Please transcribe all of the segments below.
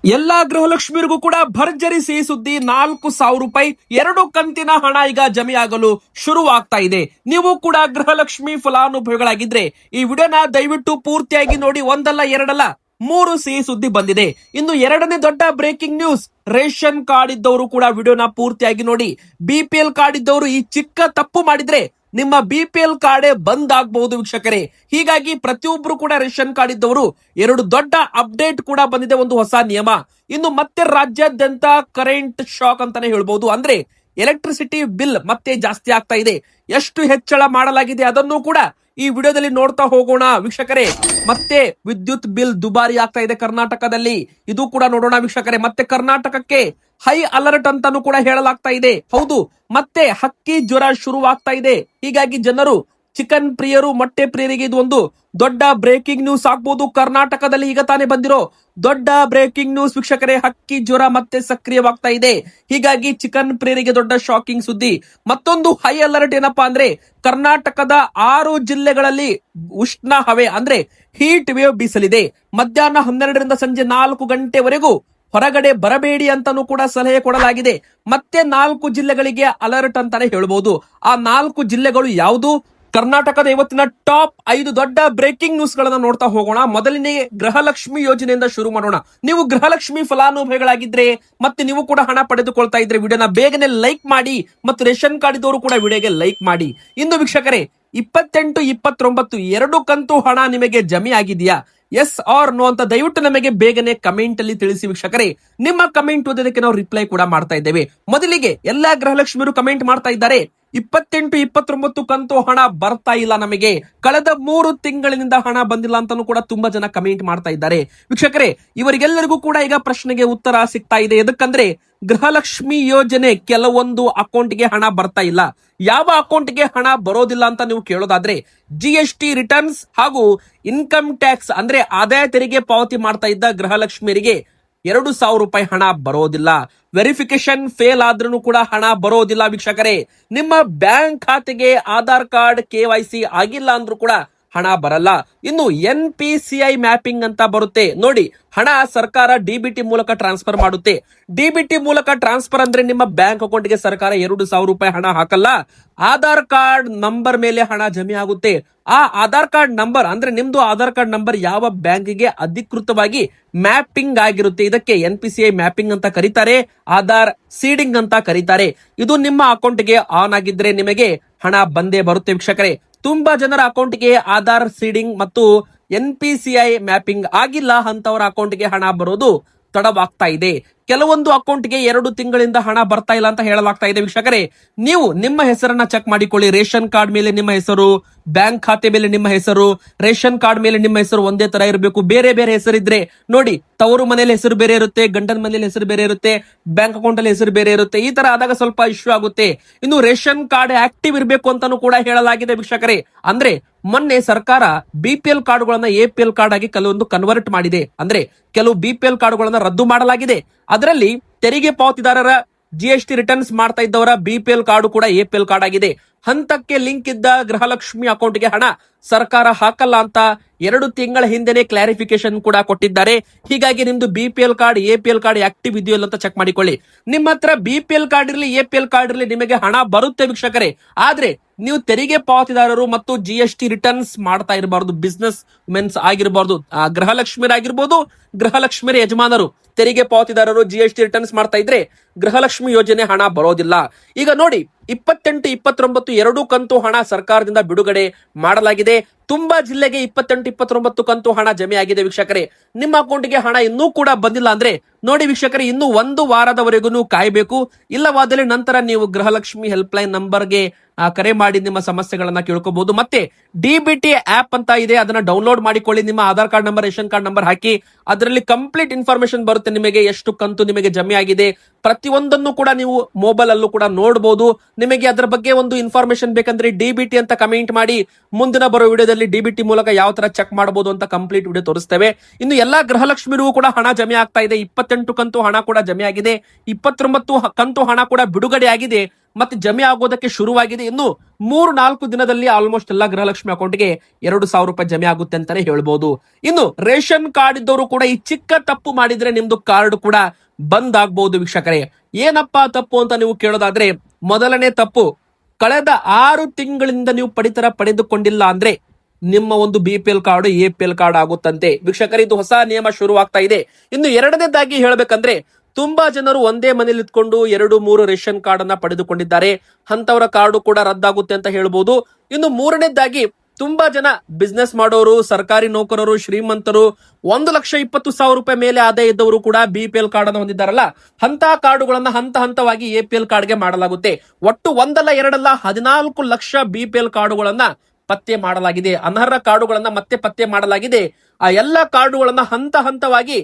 ಎಲ್ಲಾ ಗೃಹಲಕ್ಷ್ಮಿಯರಿಗೂ ಕೂಡ ಭರ್ಜರಿ ಸಿಹಿ ಸುದ್ದಿ. 4,000 ರೂಪಾಯಿ 2 ಕಂತಿನ ಹಣ ಈಗ ಜಮೆಯಾಗಲು ಶುರುವಾಗ್ತಾ ಇದೆ. ನೀವು ಕೂಡ ಗೃಹಲಕ್ಷ್ಮಿ ಫಲಾನುಭವಿಗಳಾಗಿದ್ರೆ ಈ ವಿಡಿಯೋನ ದಯವಿಟ್ಟು ಪೂರ್ತಿಯಾಗಿ ನೋಡಿ. ಒಂದಲ್ಲ ಎರಡಲ್ಲ 3 ಸಿಹಿ ಸುದ್ದಿ ಬಂದಿದೆ. ಇನ್ನು ಎರಡನೇ ದೊಡ್ಡ ಬ್ರೇಕಿಂಗ್ ನ್ಯೂಸ್, ರೇಷನ್ ಕಾರ್ಡ್ ಇದ್ದವರು ಕೂಡ ವಿಡಿಯೋನ ಪೂರ್ತಿಯಾಗಿ ನೋಡಿ. BPL ಕಾರ್ಡ್ ಇದ್ದವರು ಈ ಚಿಕ್ಕ ತಪ್ಪು ಮಾಡಿದ್ರೆ ನಿಮ್ಮ BPL ಕಾರ್ಡೇ ಬಂದ್ ಆಗಬಹುದು ವೀಕ್ಷಕರೇ. ಹೀಗಾಗಿ ಪ್ರತಿಯೊಬ್ರು ಕೂಡ ರೇಷನ್ ಕಾರ್ಡ್ ಇದ್ದವರು 2 ದೊಡ್ಡ ಅಪ್ಡೇಟ್ ಕೂಡ ಬಂದಿದೆ, ಒಂದು ಹೊಸ ನಿಯಮ. ಇನ್ನು ಮತ್ತೆ ರಾಜ್ಯಾದ್ಯಂತ ಕರೆಂಟ್ ಶಾಕ್ ಅಂತಾನೆ ಹೇಳ್ಬಹುದು. ಅಂದ್ರೆ ಎಲೆಕ್ಟ್ರಿಸಿಟಿ ಬಿಲ್ ಮತ್ತೆ ಜಾಸ್ತಿ ಆಗ್ತಾ ಇದೆ. ಎಷ್ಟು ಹೆಚ್ಚಳ ಮಾಡಲಾಗಿದೆ ಅದನ್ನು ಕೂಡ ಈ ವಿಡಿಯೋದಲ್ಲಿ ನೋಡ್ತಾ ಹೋಗೋಣ ವೀಕ್ಷಕರೇ. ಮತ್ತೆ ವಿದ್ಯುತ್ ಬಿಲ್ ದುಬಾರಿ ಆಗ್ತಾ ಇದೆ ಕರ್ನಾಟಕದಲ್ಲಿ, ಇದು ಕೂಡ ನೋಡೋಣ ವೀಕ್ಷಕರೇ. ಮತ್ತೆ ಕರ್ನಾಟಕಕ್ಕೆ ಹೈ ಅಲರ್ಟ್ ಅಂತಾನು ಕೂಡ ಹೇಳಲಾಗ್ತಾ ಇದೆ. ಹೌದು, ಮತ್ತೆ ಹಕ್ಕಿ ಜ್ವರ ಶುರುವಾಗ್ತಾ ಇದೆ. ಹೀಗಾಗಿ ಜನರು, ಚಿಕನ್ ಪ್ರಿಯರು, ಮೊಟ್ಟೆ ಪ್ರಿಯರಿಗೆ ಇದು ಒಂದು ದೊಡ್ಡ ಬ್ರೇಕಿಂಗ್ ನ್ಯೂಸ್ ಆಗ್ಬಹುದು. ಕರ್ನಾಟಕದಲ್ಲಿ ಈಗ ತಾನೇ ಬಂದಿರೋ ದೊಡ್ಡ ಬ್ರೇಕಿಂಗ್ ನ್ಯೂಸ್ ವೀಕ್ಷಕರೇ. ಹಕ್ಕಿ ಜ್ವರ ಮತ್ತೆ ಸಕ್ರಿಯವಾಗ್ತಾ ಇದೆ. ಹೀಗಾಗಿ ಚಿಕನ್ ಪ್ರಿಯರಿಗೆ ದೊಡ್ಡ ಶಾಕಿಂಗ್ ಸುದ್ದಿ. ಮತ್ತೊಂದು ಹೈ ಅಲರ್ಟ್ ಏನಪ್ಪಾ ಅಂದ್ರೆ, ಕರ್ನಾಟಕದ 6 ಜಿಲ್ಲೆಗಳಲ್ಲಿ ಉಷ್ಣ ಹವೆ ಅಂದ್ರೆ ಹೀಟ್ ವೇವ್ ಬೀಸಲಿದೆ. ಮಧ್ಯಾಹ್ನ 12ರಿಂದ ಸಂಜೆ 4 ಗಂಟೆವರೆಗೂ ಹೊರಗಡೆ ಬರಬೇಡಿ ಅಂತಾನೂ ಕೂಡ ಸಲಹೆ ಕೊಡಲಾಗಿದೆ. ಮತ್ತೆ 4 ಜಿಲ್ಲೆಗಳಿಗೆ ಅಲರ್ಟ್ ಅಂತಾನೆ ಹೇಳ್ಬಹುದು. ಆ 4 ಜಿಲ್ಲೆಗಳು ಯಾವುದು? ಕರ್ನಾಟಕದ ಇವತ್ತಿನ ಟಾಪ್ 5 ದೊಡ್ಡ ಬ್ರೇಕಿಂಗ್ ನ್ಯೂಸ್ ಗಳನ್ನ ನೋಡ್ತಾ ಹೋಗೋಣ. ಮೊದಲನೇ ಗೃಹಲಕ್ಷ್ಮಿ ಯೋಜನೆಯಿಂದ ಶುರು ಮಾಡೋಣ. ನೀವು ಗೃಹಲಕ್ಷ್ಮಿ ಫಲಾನುಭವಿಗಳಾಗಿದ್ರೆ ಮತ್ತೆ ನೀವು ಕೂಡ ಹಣ ಪಡೆದುಕೊಳ್ತಾ ಇದ್ರೆ ವಿಡಿಯೋನ ಬೇಗನೆ ಲೈಕ್ ಮಾಡಿ, ಮತ್ತು ರೇಷನ್ ಕಾರ್ಡ್ ಇದ್ದವರು ಕೂಡ ವಿಡಿಯೋಗೆ ಲೈಕ್ ಮಾಡಿ. ಇಂದು ವೀಕ್ಷಕರೇ 28, 29 2 ಕಂತು ಹಣ ನಿಮಗೆ ಜಮೆ ಆಗಿದೆಯಾ? ಎಸ್ ಆರ್ ನೋ ಅಂತ ದಯವಿಟ್ಟು ನಮಗೆ ಬೇಗನೆ ಕಮೆಂಟ್ ಅಲ್ಲಿ ತಿಳಿಸಿ ವೀಕ್ಷಕರೇ. ನಿಮ್ಮ ಕಮೆಂಟ್ ಓದೋದಕ್ಕೆ ನಾವು ರಿಪ್ಲೈ ಕೂಡ ಮಾಡ್ತಾ ಇದ್ದೇವೆ. ಮೊದಲಿಗೆ ಎಲ್ಲಾ ಗೃಹಲಕ್ಷ್ಮಿಯರು ಕಮೆಂಟ್ ಮಾಡ್ತಾ ಇದ್ದಾರೆ, 28, 29 ಕಂತು ಹಣ ಬರ್ತಾ ಇಲ್ಲ ನಮಗೆ, ಕಳೆದ 3 ತಿಂಗಳಿನಿಂದ ಹಣ ಬಂದಿಲ್ಲ ಅಂತಾನು ಕೂಡ ತುಂಬಾ ಜನ ಕಮೆಂಟ್ ಮಾಡ್ತಾ ಇದ್ದಾರೆ ವೀಕ್ಷಕರೇ. ಇವರಿಗೆಲ್ಲರಿಗೂ ಕೂಡ ಈಗ ಪ್ರಶ್ನೆಗೆ ಉತ್ತರ ಸಿಗ್ತಾ ಇದೆ. ಎದಕ್ಕಂದ್ರೆ ಗೃಹಲಕ್ಷ್ಮಿ ಯೋಜನೆ ಕೆಲವೊಂದು ಅಕೌಂಟ್ಗೆ ಹಣ ಬರ್ತಾ ಇಲ್ಲ. ಯಾವ ಅಕೌಂಟ್ಗೆ ಹಣ ಬರೋದಿಲ್ಲ ಅಂತ ನೀವು ಕೇಳೋದಾದ್ರೆ, GST ರಿಟರ್ನ್ಸ್ ಹಾಗೂ ಇನ್ಕಮ್ ಟ್ಯಾಕ್ಸ್ ಅಂದ್ರೆ ಆದಾಯ ತೆರಿಗೆ ಪಾವತಿ ಮಾಡ್ತಾ ಇದ್ದ ಗೃಹಲಕ್ಷ್ಮಿಯರಿಗೆ 2,000 ರೂಪಾಯಿ ಹಣ ಬರೋದಿಲ್ಲ. ವೆರಿಫಿಕೇಶನ್ ಫೇಲ್ ಆದ್ರೂ ಕೂಡ ಹಣ ಬರೋದಿಲ್ಲ ವೀಕ್ಷಕರೇ. ನಿಮ್ಮ ಬ್ಯಾಂಕ್ ಖಾತೆಗೆ ಆಧಾರ್ ಕಾರ್ಡ್ KYC ಆಗಿಲ್ಲ ಅಂದ್ರೂ ಕೂಡ ಹಣ ಬರಲ್ಲ. ಇನ್ನು NPCI ಮ್ಯಾಪಿಂಗ್ ಅಂತ ಬರುತ್ತೆ ನೋಡಿ, ಹಣ ಸರ್ಕಾರ DBT ಮೂಲಕ ಟ್ರಾನ್ಸ್ಫರ್ ಮಾಡುತ್ತೆ. DBT ಮೂಲಕ ಟ್ರಾನ್ಸ್ಫರ್ ಅಂದ್ರೆ ನಿಮ್ಮ ಬ್ಯಾಂಕ್ ಅಕೌಂಟ್ಗೆ ಸರ್ಕಾರ 2,000 ರೂಪಾಯಿ ಹಣ ಹಾಕಲ್ಲ. ಆಧಾರ್ ಕಾರ್ಡ್ ನಂಬರ್ ಮೇಲೆ ಹಣ ಜಮೆ ಆಗುತ್ತೆ. ಆ ಆಧಾರ್ ಕಾರ್ಡ್ ನಂಬರ್ ಅಂದ್ರೆ ನಿಮ್ದು ಆಧಾರ್ ಕಾರ್ಡ್ ನಂಬರ್ ಯಾವ ಬ್ಯಾಂಕಿಗೆ ಅಧಿಕೃತವಾಗಿ ಮ್ಯಾಪಿಂಗ್ ಆಗಿರುತ್ತೆ, ಇದಕ್ಕೆ NPCI ಮ್ಯಾಪಿಂಗ್ ಅಂತ ಕರೀತಾರೆ, ಆಧಾರ್ ಸೀಡಿಂಗ್ ಅಂತ ಕರೀತಾರೆ. ಇದು ನಿಮ್ಮ ಅಕೌಂಟ್ಗೆ ಆನ್ ಆಗಿದ್ರೆ ನಿಮಗೆ ಹಣ ಬಂದೇ ಬರುತ್ತೆ ವೀಕ್ಷಕರೇ. ತುಂಬಾ ಜನರ ಅಕೌಂಟ್ಗೆ ಆಧಾರ್ ಸೀಡಿಂಗ್ ಮತ್ತು NPCI ಮ್ಯಾಪಿಂಗ್ ಆಗಿಲ್ಲ, ಅಂತವರ ಅಕೌಂಟ್ಗೆ ಹಣ ಬರೋದು ತಡವಾಗ್ತಾ ಇದೆ. ಕೆಲವೊಂದು ಅಕೌಂಟ್ಗೆ 2 ತಿಂಗಳಿಂದ ಹಣ ಬರ್ತಾ ಇಲ್ಲ ಅಂತ ಹೇಳಲಾಗ್ತಾ ಇದೆ ವೀಕ್ಷಕರೇ. ನೀವು ನಿಮ್ಮ ಹೆಸರನ್ನ ಚೆಕ್ ಮಾಡಿಕೊಳ್ಳಿ. ರೇಷನ್ ಕಾರ್ಡ್ ಮೇಲೆ ನಿಮ್ಮ ಹೆಸರು, ಬ್ಯಾಂಕ್ ಖಾತೆ ಮೇಲೆ ನಿಮ್ಮ ಹೆಸರು, ರೇಷನ್ ಕಾರ್ಡ್ ಮೇಲೆ ನಿಮ್ಮ ಹೆಸರು ಒಂದೇ ತರ ಇರಬೇಕು. ಬೇರೆ ಬೇರೆ ಹೆಸರಿದ್ರೆ ನೋಡಿ, ತವರು ಮನೇಲಿ ಹೆಸರು ಬೇರೆ ಇರುತ್ತೆ, ಗಂಡನ ಮನೇಲಿ ಹೆಸರು ಬೇರೆ ಇರುತ್ತೆ, ಬ್ಯಾಂಕ್ ಅಕೌಂಟ್ ಅಲ್ಲಿ ಹೆಸರು ಬೇರೆ ಇರುತ್ತೆ. ಈ ತರ ಆದಾಗ ಸ್ವಲ್ಪ ಇಶ್ಯೂ ಆಗುತ್ತೆ. ಇನ್ನು ರೇಷನ್ ಕಾರ್ಡ್ ಆಕ್ಟಿವ್ ಇರಬೇಕು ಅಂತಾನು ಕೂಡ ಹೇಳಲಾಗಿದೆ ವೀಕ್ಷಕರೇ. ಅಂದ್ರೆ ಮೊನ್ನೆ ಸರ್ಕಾರ BPL ಕಾರ್ಡ್ಗಳನ್ನ APL ಕಾರ್ಡ್ ಆಗಿ ಕೆಲವೊಂದು ಕನ್ವರ್ಟ್ ಮಾಡಿದೆ. ಅಂದ್ರೆ ಕೆಲವು BPL ಕಾರ್ಡ್ಗಳನ್ನ ರದ್ದು ಮಾಡಲಾಗಿದೆ. ಅದರಲ್ಲಿ ತೆರಿಗೆ ಪಾವತಿದಾರರ GST ರಿಟರ್ನ್ಸ್ ಮಾಡ್ತಾ ಇದ್ದವರ BPL ಕಾರ್ಡ್ ಕೂಡ APL ಕಾರ್ಡ್ ಆಗಿದೆ. ಹಂತಕ್ಕೆ ಲಿಂಕ್ ಇದ್ದ ಗೃಹಲಕ್ಷ್ಮಿ ಅಕೌಂಟ್ಗೆ ಹಣ ಸರ್ಕಾರ ಹಾಕಲ್ಲ ಅಂತ 2 ತಿಂಗಳ ಹಿಂದೆನೆ ಕ್ಲಾರಿಫಿಕೇಶನ್ ಕೂಡ ಕೊಟ್ಟಿದ್ದಾರೆ. ಹೀಗಾಗಿ ನಿಮ್ದು BPL card APL card active ಇದೆಯೋ ಅಂತ ಚೆಕ್ ಮಾಡಿಕೊಳ್ಳಿ. ನಿಮ್ಮ ಹತ್ರ BPL ಕಾರ್ಡ್ ಇರಲಿ APL ಕಾರ್ಡ್ ಇರಲಿ ನಿಮಗೆ ಹಣ ಬರುತ್ತೆ ವೀಕ್ಷಕರೇ. ಆದ್ರೆ ನೀವು ತೆರಿಗೆ ಪಾವತಿದಾರರು ಮತ್ತು GST ರಿಟರ್ನ್ಸ್ ಮಾಡ್ತಾ ಇರಬಾರ್ದು. ಬಿಸ್ನೆಸ್ ಮೆನ್ಸ್ ಆಗಿರಬಾರ್ದು, ಗೃಹಲಕ್ಷ್ಮಿಯರಾಗಿರ್ಬೋದು, ಗೃಹಲಕ್ಷ್ಮಿಯರ ಯಜಮಾನರು ತೆರಿಗೆ ಪಾವತಿದಾರರು GST ರಿಟರ್ನ್ಸ್ ಮಾಡ್ತಾ ಇದ್ರೆ ಗೃಹಲಕ್ಷ್ಮಿ ಯೋಜನೆ ಹಣ ಬರೋದಿಲ್ಲ. ಈಗ ನೋಡಿ, 28, 29 2 ಕಂತು ಹಣ ಸರ್ಕಾರದಿಂದ ಬಿಡುಗಡೆ ಮಾಡಲಾಗಿದೆ. ತುಂಬಾ ಜಿಲ್ಲೆಗೆ 28, 29 ಕಂತು ಹಣ ಜಮೆ ಆಗಿದೆ ವೀಕ್ಷಕರೇ. ನಿಮ್ಮ ಅಕೌಂಟ್ಗೆ ಹಣ ಇನ್ನೂ ಕೂಡ ಬಂದಿಲ್ಲ ಅಂದ್ರೆ ನೋಡಿ ವೀಕ್ಷಕರೇ, ಇನ್ನು 1 ವಾರದವರೆಗೂ ಕಾಯಬೇಕು. ಇಲ್ಲವಾದಲ್ಲಿ ನಂತರ ನೀವು ಗೃಹಲಕ್ಷ್ಮಿ ಹೆಲ್ಪ್ ಲೈನ್ ನಂಬರ್ಗೆ ಕರೆ ಮಾಡಿ ನಿಮ್ಮ ಸಮಸ್ಯೆಗಳನ್ನ ಕೇಳ್ಕೋಬಹುದು. ಮತ್ತೆ DBT ಆಪ್ ಅಂತ ಇದೆ, ಅದನ್ನ ಡೌನ್ಲೋಡ್ ಮಾಡಿಕೊಳ್ಳಿ. ನಿಮ್ಮ Aadhaar card number, ration card number ಹಾಕಿ, ಅದರಲ್ಲಿ ಕಂಪ್ಲೀಟ್ ಇನ್ಫಾರ್ಮೇಶನ್ ಬರುತ್ತೆ. ನಿಮಗೆ ಎಷ್ಟು ಕಂತು ನಿಮಗೆ ಜಮೆ ಆಗಿದೆ ಪ್ರತಿಯೊಂದನ್ನು ಕೂಡ ನೀವು ಮೊಬೈಲ್ ಅಲ್ಲೂ ಕೂಡ ನೋಡಬಹುದು. ನಿಮಗೆ ಅದರ ಬಗ್ಗೆ ಒಂದು ಇನ್ಫಾರ್ಮೇಶನ್ ಬೇಕಂದ್ರೆ DBT ಅಂತ ಕಮೆಂಟ್ ಮಾಡಿ. ಮುಂದಿನ ಬರೋ ವಿಡಿಯೋದಲ್ಲಿ DBT ಮೂಲಕ ಯಾವ ತರ ಚೆಕ್ ಮಾಡಬಹುದು ಅಂತ ಕಂಪ್ಲೀಟ್ ವಿಡಿಯೋ ತೋರಿಸ್ತೇವೆ. ಇನ್ನು ಎಲ್ಲಾ ಗೃಹಲಕ್ಷ್ಮಿಗೂ ಕೂಡ ಹಣ ಜಮೆ ಆಗ್ತಾ ಇದೆ. 28 ಕಂತು ಹಣ ಕೂಡ ಜಮೆ ಆಗಿದೆ, 29 ಕಂತು ಹಣ ಕೂಡ ಬಿಡುಗಡೆ ಆಗಿದೆ. ಮತ್ತೆ ಜಮೆ ಆಗೋದಕ್ಕೆ ಶುರುವಾಗಿದೆ. ಇನ್ನು 3-4 ದಿನದಲ್ಲಿ ಆಲ್ಮೋಸ್ಟ್ ಎಲ್ಲ ಗೃಹಲಕ್ಷ್ಮಿ ಅಕೌಂಟ್ಗೆ 2,000 ರೂಪಾಯಿ ಜಮೆ ಆಗುತ್ತೆ ಅಂತಾನೆ ಹೇಳ್ಬೋದು. ಇನ್ನು ರೇಷನ್ ಕಾರ್ಡ್ ಇದ್ದವರು ಕೂಡ ಈ ಚಿಕ್ಕ ತಪ್ಪು ಮಾಡಿದ್ರೆ ನಿಮ್ದು ಕಾರ್ಡ್ ಕೂಡ ಬಂದ್ ಆಗ್ಬಹುದು ವೀಕ್ಷಕರೇ. ಏನಪ್ಪಾ ತಪ್ಪು ಅಂತ ನೀವು ಕೇಳೋದಾದ್ರೆ, ಮೊದಲನೇ ತಪ್ಪು, ಕಳೆದ 6 ತಿಂಗಳಿಂದ ನೀವು ಪಡಿತರ ಪಡೆದುಕೊಂಡಿಲ್ಲ ಅಂದ್ರೆ ನಿಮ್ಮ ಒಂದು BPL ಕಾರ್ಡ್ APL ಕಾರ್ಡ್ ಆಗುತ್ತಂತೆ ವೀಕ್ಷಕರೇ. ಇದು ಹೊಸ ನಿಯಮ ಶುರುವಾಗ್ತಾ ಇದೆ. ಇನ್ನು ಎರಡನೇದಾಗಿ ಹೇಳ್ಬೇಕಂದ್ರೆ, ತುಂಬಾ ಜನರು ಒಂದೇ ಮನೇಲಿ ಇದ್ಕೊಂಡು 2-3 ರೇಷನ್ ಕಾರ್ಡ್ ಅನ್ನ ಪಡೆದುಕೊಂಡಿದ್ದಾರೆ. ಅಂತವರ ಕಾರ್ಡು ಕೂಡ ರದ್ದಾಗುತ್ತೆ ಅಂತ ಹೇಳ್ಬೋದು. ಇನ್ನು ಮೂರನೇದಾಗಿ, ತುಂಬಾ ಜನ ಬಿಸ್ನೆಸ್ ಮಾಡೋರು, ಸರ್ಕಾರಿ ನೌಕರರು, ಶ್ರೀಮಂತರು, 1,20,000 ರೂಪಾಯಿ ಮೇಲೆ ಆದಾಯ ಇದ್ದವರು ಕೂಡ BPL ಕಾರ್ಡ್ ಅನ್ನು ಹೊಂದಿದ್ದಾರಲ್ಲ, ಅಂತ ಕಾರ್ಡುಗಳನ್ನ ಹಂತ ಹಂತವಾಗಿ APL ಕಾರ್ಡ್ಗೆ ಮಾಡಲಾಗುತ್ತೆ. ಒಟ್ಟು 1 2 14 ಲಕ್ಷ BPL ಕಾರ್ಡುಗಳನ್ನ ಪತ್ತೆ ಮಾಡಲಾಗಿದೆ. ಅನರ್ಹ ಕಾರ್ಡುಗಳನ್ನ ಮತ್ತೆ ಪತ್ತೆ ಮಾಡಲಾಗಿದೆ. ಆ ಎಲ್ಲ ಕಾರ್ಡುಗಳನ್ನ ಹಂತ ಹಂತವಾಗಿ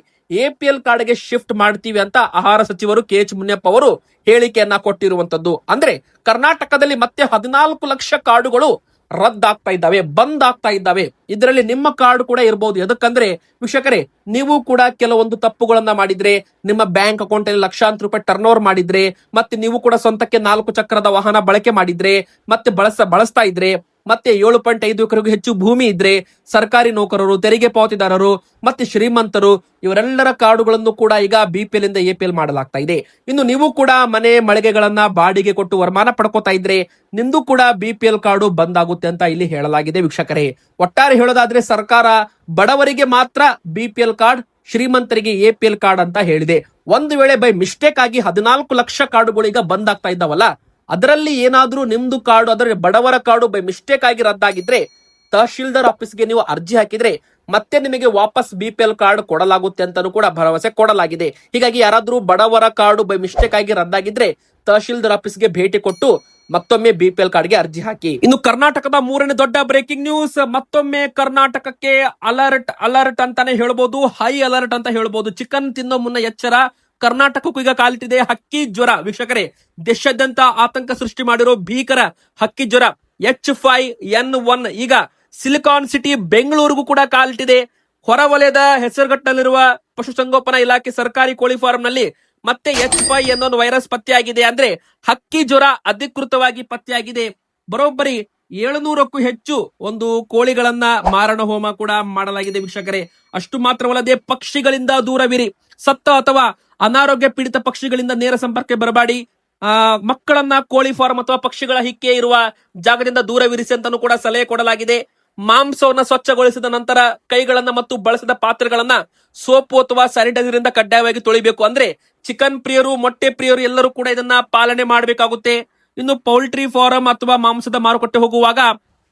APL ಕಾರ್ಡ್ಗೆ ಶಿಫ್ಟ್ ಮಾಡ್ತೀವಿ ಅಂತ ಆಹಾರ ಸಚಿವರು KH ಮುನಿಯಪ್ಪ ಅವರು ಹೇಳಿಕೆಯನ್ನ ಕೊಟ್ಟಿರುವಂತದ್ದು. ಅಂದ್ರೆ ಕರ್ನಾಟಕದಲ್ಲಿ ಮತ್ತೆ 14 ಲಕ್ಷ ಕಾರ್ಡುಗಳು ರದ್ದಾಗ್ತಾ ಇದ್ದಾವೆ, ಬಂದ್ ಆಗ್ತಾ ಇದ್ದಾವೆ. ಇದರಲ್ಲಿ ನಿಮ್ಮ ಕಾರ್ಡ್ ಕೂಡ ಇರಬಹುದು. ಎದಕ್ಕಂದ್ರೆ ವೀಕ್ಷಕರೇ, ನೀವು ಕೂಡ ಕೆಲವೊಂದು ತಪ್ಪುಗಳನ್ನ ಮಾಡಿದ್ರೆ, ನಿಮ್ಮ ಬ್ಯಾಂಕ್ ಅಕೌಂಟ್ ಅಲ್ಲಿ ಲಕ್ಷಾಂತರ ರೂಪಾಯಿ ಟರ್ನ್ ಓವರ್ ಮಾಡಿದ್ರೆ, ಮತ್ತೆ ನೀವು ಕೂಡ ಸ್ವಂತಕ್ಕೆ 4 ಚಕ್ರದ ವಾಹನ ಬಳಕೆ ಮಾಡಿದ್ರೆ, ಮತ್ತೆ ಬಳಸ್ತಾ ಇದ್ರೆ, ಮತ್ತೆ 7.5 ಎಕರೆಗೂ ಹೆಚ್ಚು ಭೂಮಿ ಇದ್ರೆ, ಸರ್ಕಾರಿ ನೌಕರರು, ತೆರಿಗೆ ಪಾವತಿದಾರರು, ಮತ್ತೆ ಶ್ರೀಮಂತರು, ಇವರೆಲ್ಲರ ಕಾರ್ಡುಗಳನ್ನು ಕೂಡ ಈಗ BPL ಇಂದ APL ಮಾಡಲಾಗ್ತಾ ಇದೆ. ಇನ್ನು ನೀವು ಕೂಡ ಮನೆ ಮಳಿಗೆಗಳನ್ನ ಬಾಡಿಗೆ ಕೊಟ್ಟು ವರಮಾನ ಪಡ್ಕೋತಾ ಇದ್ರೆ ನಿಂದು ಕೂಡ BPL ಕಾರ್ಡು ಬಂದ್ ಆಗುತ್ತೆ ಅಂತ ಇಲ್ಲಿ ಹೇಳಲಾಗಿದೆ ವೀಕ್ಷಕರೇ. ಒಟ್ಟಾರೆ ಹೇಳೋದಾದ್ರೆ, ಸರ್ಕಾರ ಬಡವರಿಗೆ ಮಾತ್ರ BPL ಕಾರ್ಡ್, ಶ್ರೀಮಂತರಿಗೆ APL ಕಾರ್ಡ್ ಅಂತ ಹೇಳಿದೆ. ಒಂದು ವೇಳೆ ಬೈ ಮಿಸ್ಟೇಕ್ ಆಗಿ 14 ಲಕ್ಷ ಕಾರ್ಡುಗಳು ಈಗ ಬಂದ್ ಆಗ್ತಾ ಇದ್ದಾವಲ್ಲ, ಅದರಲ್ಲಿ ಏನಾದ್ರೂ ನಿಮ್ದು ಕಾರ್ಡು, ಅದರ ಬಡವರ ಕಾರ್ಡು ಬೈ ಮಿಸ್ಟೇಕ್ ಆಗಿ ರದ್ದಾಗಿದ್ರೆ ತಹಶೀಲ್ದಾರ್ ಆಫೀಸ್ಗೆ ನೀವು ಅರ್ಜಿ ಹಾಕಿದ್ರೆ ಮತ್ತೆ ನಿಮಗೆ ವಾಪಸ್ BPL ಕಾರ್ಡ್ ಕೊಡಲಾಗುತ್ತೆ ಅಂತಾನು ಕೂಡ ಭರವಸೆ ಕೊಡಲಾಗಿದೆ. ಹೀಗಾಗಿ ಯಾರಾದ್ರೂ ಬಡವರ ಕಾರ್ಡು ಬೈ ಮಿಸ್ಟೇಕ್ ಆಗಿ ರದ್ದಾಗಿದ್ರೆ ತಹಶೀಲ್ದಾರ್ ಆಫೀಸ್ಗೆ ಭೇಟಿ ಕೊಟ್ಟು ಮತ್ತೊಮ್ಮೆ BPL ಕಾರ್ಡ್ಗೆ ಅರ್ಜಿ ಹಾಕಿ. ಇನ್ನು ಕರ್ನಾಟಕದ ಮೂರನೇ ದೊಡ್ಡ ಬ್ರೇಕಿಂಗ್ ನ್ಯೂಸ್, ಮತ್ತೊಮ್ಮೆ ಕರ್ನಾಟಕಕ್ಕೆ ಅಲರ್ಟ್ ಅಂತಾನೆ ಹೇಳ್ಬೋದು, ಹೈ ಅಲರ್ಟ್ ಅಂತ ಹೇಳ್ಬೋದು. ಚಿಕನ್ ತಿನ್ನೋ ಮುನ್ನ ಎಚ್ಚರ, ಕರ್ನಾಟಕಕ್ಕೂ ಈಗ ಕಾಲಿಟ್ಟಿದೆ ಹಕ್ಕಿ ಜ್ವರ ವೀಕ್ಷಕರೇ. ದೇಶಾದ್ಯಂತ ಆತಂಕ ಸೃಷ್ಟಿ ಮಾಡಿರೋ ಭೀಕರ ಹಕ್ಕಿ ಜ್ವರ H5N1 ಈಗ ಸಿಲಿಕಾನ್ ಸಿಟಿ ಬೆಂಗಳೂರಿಗೂ ಕೂಡ ಕಾಲಿಟ್ಟಿದೆ. ಹೊರವಲಯದ ಹೆಸರುಘಟ್ಟದಲ್ಲಿರುವ ಪಶುಸಂಗೋಪನಾ ಇಲಾಖೆ ಸರ್ಕಾರಿ ಕೋಳಿ ಫಾರ್ಮ್ ನಲ್ಲಿ ಮತ್ತೆ H5N1 ವೈರಸ್ ಪತ್ತೆಯಾಗಿದೆ. ಅಂದ್ರೆ ಹಕ್ಕಿ ಜ್ವರ ಅಧಿಕೃತವಾಗಿ ಪತ್ತೆಯಾಗಿದೆ. ಬರೋಬ್ಬರಿ 700ಕ್ಕೂ ಹೆಚ್ಚು ಒಂದು ಕೋಳಿಗಳನ್ನ ಮಾರಣ ಹೋಮ ಕೂಡ ಮಾಡಲಾಗಿದೆ ವೀಕ್ಷಕರೇ. ಅಷ್ಟು ಮಾತ್ರವಲ್ಲದೆ ಪಕ್ಷಿಗಳಿಂದ ದೂರವಿರಿ, ಸತ್ತ ಅಥವಾ ಅನಾರೋಗ್ಯ ಪೀಡಿತ ಪಕ್ಷಿಗಳಿಂದ ನೇರ ಸಂಪರ್ಕ ಬರಬೇಡಿ, ಮಕ್ಕಳನ್ನ ಕೋಳಿ ಫಾರ್ಮ್ ಅಥವಾ ಪಕ್ಷಿಗಳ ಹಿಕ್ಕೆ ಇರುವ ಜಾಗದಿಂದ ದೂರವಿರಿಸಿ ಅಂತಾನೂ ಕೂಡ ಸಲಹೆ ಕೊಡಲಾಗಿದೆ. ಮಾಂಸವನ್ನ ಸ್ವಚ್ಛಗೊಳಿಸಿದ ನಂತರ ಕೈಗಳನ್ನ ಮತ್ತು ಬಳಸಿದ ಪಾತ್ರೆಗಳನ್ನ ಸೋಪು ಅಥವಾ ಸ್ಯಾನಿಟೈಸರ್ ಇಂದ ಕಡ್ಡಾಯವಾಗಿ ತೊಳಿಬೇಕು. ಅಂದ್ರೆ ಚಿಕನ್ ಪ್ರಿಯರು, ಮೊಟ್ಟೆ ಪ್ರಿಯರು ಎಲ್ಲರೂ ಕೂಡ ಇದನ್ನ ಪಾಲನೆ ಮಾಡಬೇಕಾಗುತ್ತೆ. ಇನ್ನು ಪೌಲ್ಟ್ರಿ ಫಾರಂ ಅಥವಾ ಮಾಂಸದ ಮಾರುಕಟ್ಟೆ ಹೋಗುವಾಗ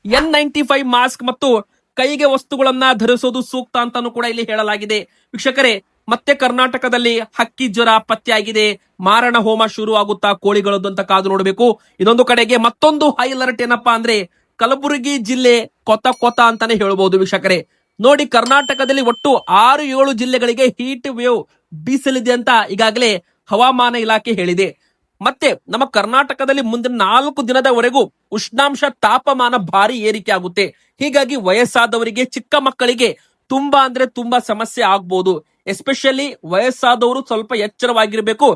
N95 ಮಾಸ್ಕ್ ಮತ್ತು ಕೈಗೆ ವಸ್ತುಗಳನ್ನ ಧರಿಸೋದು ಸೂಕ್ತ ಅಂತಾನು ಕೂಡ ಇಲ್ಲಿ ಹೇಳಲಾಗಿದೆ ವೀಕ್ಷಕರೇ. ಮತ್ತೆ ಕರ್ನಾಟಕದಲ್ಲಿ ಹಕ್ಕಿ ಜ್ವರ ಪತ್ತೆಯಾಗಿದೆ, ಮಾರಣ ಹೋಮ ಶುರು ಆಗುತ್ತಾ ಕೋಳಿಗಳದ್ದು ಅಂತ ಕಾದು ನೋಡಬೇಕು. ಇನ್ನೊಂದು ಕಡೆಗೆ ಮತ್ತೊಂದು ಹೈ ಅಲರ್ಟ್ ಏನಪ್ಪಾ ಅಂದ್ರೆ, ಕಲಬುರಗಿ ಜಿಲ್ಲೆ ಕೊತ ಅಂತಾನೆ ಹೇಳ್ಬಹುದು ವೀಕ್ಷಕರೇ. ನೋಡಿ, ಕರ್ನಾಟಕದಲ್ಲಿ ಒಟ್ಟು 6-7 ಜಿಲ್ಲೆಗಳಿಗೆ ಹೀಟ್ ವೇವ್ ಬೀಸಲಿದೆ ಅಂತ ಈಗಾಗಲೇ ಹವಾಮಾನ ಇಲಾಖೆ ಹೇಳಿದೆ. ಮತ್ತೆ ನಮ್ಮ ಕರ್ನಾಟಕದಲ್ಲಿ ಮುಂದಿನ 4 ದಿನದವರೆಗೂ ಉಷ್ಣಾಂಶ ತಾಪಮಾನ ಭಾರಿ ಏರಿಕೆ ಆಗುತ್ತೆ. ಹೀಗಾಗಿ ವಯಸ್ಸಾದವರಿಗೆ, ಚಿಕ್ಕ ಮಕ್ಕಳಿಗೆ ತುಂಬಾ ಅಂದ್ರೆ ತುಂಬಾ ಸಮಸ್ಯೆ ಆಗ್ಬಹುದು. ಎಸ್ಪೆಷಲಿ ವಯಸ್ಸಾದವರು ಸ್ವಲ್ಪ ಎಚ್ಚರವಾಗಿರ್ಬೇಕು.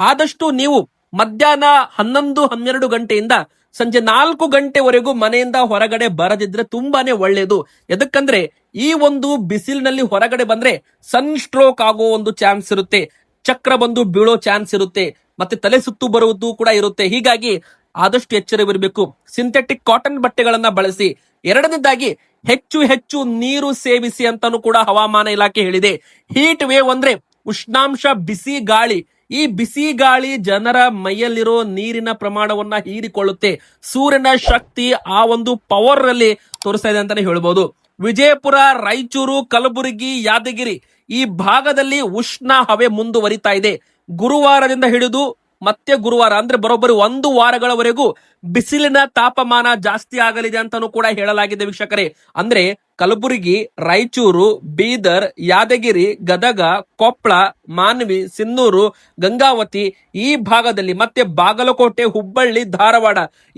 ಆದಷ್ಟು ನೀವು ಮಧ್ಯಾಹ್ನ 11-12 ಗಂಟೆಯಿಂದ ಸಂಜೆ 4 ಗಂಟೆವರೆಗೂ ಮನೆಯಿಂದ ಹೊರಗಡೆ ಬರದಿದ್ರೆ ತುಂಬಾನೇ ಒಳ್ಳೇದು. ಎದಕ್ಕಂದ್ರೆ ಈ ಒಂದು ಬಿಸಿಲಿನಲ್ಲಿ ಹೊರಗಡೆ ಬಂದ್ರೆ ಸನ್ ಸ್ಟ್ರೋಕ್ ಆಗೋ ಒಂದು ಚಾನ್ಸ್ ಇರುತ್ತೆ, ಚಕ್ರ ಬಂದು ಬೀಳೋ ಚಾನ್ಸ್ ಇರುತ್ತೆ, ಮತ್ತೆ ತಲೆ ಸುತ್ತು ಬರುವುದು ಕೂಡ ಇರುತ್ತೆ. ಹೀಗಾಗಿ ಆದಷ್ಟು ಎಚ್ಚರವಿರಬೇಕು. ಸಿಂಥೆಟಿಕ್ ಕಾಟನ್ ಬಟ್ಟೆಗಳನ್ನ ಬಳಸಿ. ಎರಡನೇದಾಗಿ ಹೆಚ್ಚು ನೀರು ಸೇವಿಸಿ ಅಂತಾನು ಕೂಡ ಹವಾಮಾನ ಇಲಾಖೆ ಹೇಳಿದೆ. ಹೀಟ್ ವೇವ್ ಅಂದ್ರೆ ಉಷ್ಣಾಂಶ, ಬಿಸಿ ಗಾಳಿ. ಈ ಬಿಸಿ ಗಾಳಿ ಜನರ ಮೈಯಲ್ಲಿರೋ ನೀರಿನ ಪ್ರಮಾಣವನ್ನ ಹೀರಿಕೊಳ್ಳುತ್ತೆ. ಸೂರ್ಯನ ಶಕ್ತಿ ಆ ಒಂದು ಪವರ್ ಅಲ್ಲಿ ತೋರಿಸ್ತಾ ಇದೆ ಅಂತಾನೆ ಹೇಳ್ಬೋದು. ವಿಜಯಪುರ, ರಾಯಚೂರು, ಕಲಬುರಗಿ, ಯಾದಗಿರಿ ಈ ಭಾಗದಲ್ಲಿ ಉಷ್ಣ ಹವೆ ಮುಂದುವರಿತಾ ಇದೆ. ಗುರುವಾರದಿಂದ ಹಿಡಿದು ಮತ್ತೆ ಗುರುವಾರ ಅಂದ್ರೆ ಬರೋಬ್ಬರಿ 1 ವಾರಗಳವರೆಗೂ ಬಿಸಿಲಿನ ತಾಪಮಾನ ಜಾಸ್ತಿ ಆಗಲಿದೆ ಅಂತಾನೂ ಕೂಡ ಹೇಳಲಾಗಿದೆ ವೀಕ್ಷಕರೇ. ಅಂದ್ರೆ ಕಲಬುರಗಿ, ರಾಯಚೂರು, ಬೀದರ್, ಯಾದಗಿರಿ, ಗದಗ, ಕೊಪ್ಪಳ, ಮಾನ್ವಿ, ಸಿನ್ನೂರು, ಗಂಗಾವತಿ ಈ ಭಾಗದಲ್ಲಿ, ಮತ್ತೆ ಬಾಗಲಕೋಟೆ, ಹುಬ್ಬಳ್ಳಿ, ಧಾರವಾಡ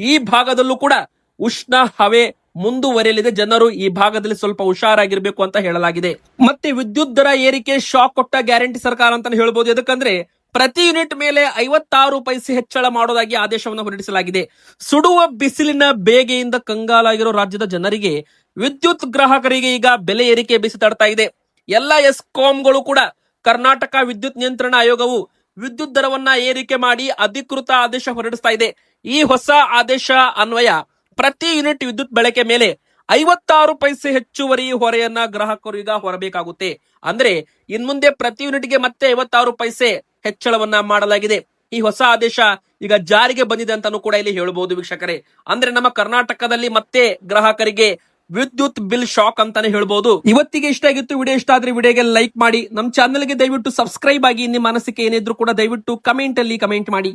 ಈ ಭಾಗದಲ್ಲೂ ಕೂಡ ಉಷ್ಣ ಹವೆ ಮುಂದುವರಿಯಲಿದೆ. ಜನರು ಈ ಭಾಗದಲ್ಲಿ ಸ್ವಲ್ಪ ಹುಷಾರಾಗಿರ್ಬೇಕು ಅಂತ ಹೇಳಲಾಗಿದೆ. ಮತ್ತೆ ವಿದ್ಯುತ್ ದರ ಏರಿಕೆ ಶಾಕ್ ಕೊಟ್ಟ ಗ್ಯಾರಂಟಿ ಸರ್ಕಾರ ಅಂತ ಹೇಳ್ಬೋದು. ಯಾಕಂದ್ರೆ ಪ್ರತಿ ಯೂನಿಟ್ ಮೇಲೆ 56 ಪೈಸೆ ಹೆಚ್ಚಳ ಮಾಡೋದಾಗಿ ಆದೇಶವನ್ನು ಹೊರಡಿಸಲಾಗಿದೆ. ಸುಡುವ ಬಿಸಿಲಿನ ಬೇಗೆಯಿಂದ ಕಂಗಾಲಾಗಿರೋ ರಾಜ್ಯದ ಜನರಿಗೆ, ವಿದ್ಯುತ್ ಗ್ರಾಹಕರಿಗೆ ಈಗ ಬೆಲೆ ಏರಿಕೆ ಬಿಸಿ ತಡ್ತಾ ಇದೆ. ಎಲ್ಲ ಎಸ್ಕಾಂಗಳು ಕೂಡ ಕರ್ನಾಟಕ ವಿದ್ಯುತ್ ನಿಯಂತ್ರಣ ಆಯೋಗವು ವಿದ್ಯುತ್ ದರವನ್ನ ಏರಿಕೆ ಮಾಡಿ ಅಧಿಕೃತ ಆದೇಶ ಹೊರಡಿಸ್ತಾ ಇದೆ. ಈ ಹೊಸ ಆದೇಶ ಅನ್ವಯ ಪ್ರತಿ ಯೂನಿಟ್ ವಿದ್ಯುತ್ ಬಳಕೆ ಮೇಲೆ 56 ಪೈಸೆ ಹೆಚ್ಚುವರಿ ಹೊರೆಯನ್ನ ಗ್ರಾಹಕರು ಈಗ ಹೊರಬೇಕಾಗುತ್ತೆ. ಅಂದ್ರೆ ಇನ್ಮುಂದೆ ಪ್ರತಿ ಯೂನಿಟ್ಗೆ ಮತ್ತೆ 56 ಪೈಸೆ ಹೆಚ್ಚಳವನ್ನ ಮಾಡಲಾಗಿದೆ. ಈ ಹೊಸ ಆದೇಶ ಈಗ ಜಾರಿಗೆ ಬಂದಿದೆ ಅಂತಾನು ಕೂಡ ಇಲ್ಲಿ ಹೇಳಬಹುದು ವೀಕ್ಷಕರೇ. ಅಂದ್ರೆ ನಮ್ಮ ಕರ್ನಾಟಕದಲ್ಲಿ ಮತ್ತೆ ಗ್ರಾಹಕರಿಗೆ ವಿದ್ಯುತ್ ಬಿಲ್ ಶಾಕ್ ಅಂತಾನೆ ಹೇಳ್ಬಹುದು. ಇವತ್ತಿಗೆ ಇಷ್ಟ ಆಗಿತ್ತು ವಿಡಿಯೋ. ಇಷ್ಟ ಆದ್ರೆ ವಿಡಿಯೋಗೆ ಲೈಕ್ ಮಾಡಿ, ನಮ್ಮ ಚಾನೆಲ್ಗೆ ದಯವಿಟ್ಟು ಸಬ್ಸ್ಕ್ರೈಬ್ ಆಗಿ. ನಿಮ್ಮ ಅನಿಸಿಕೆ ಏನಿದ್ರು ಕೂಡ ದಯವಿಟ್ಟು ಕಮೆಂಟ್ ಅಲ್ಲಿ ಕಮೆಂಟ್ ಮಾಡಿ.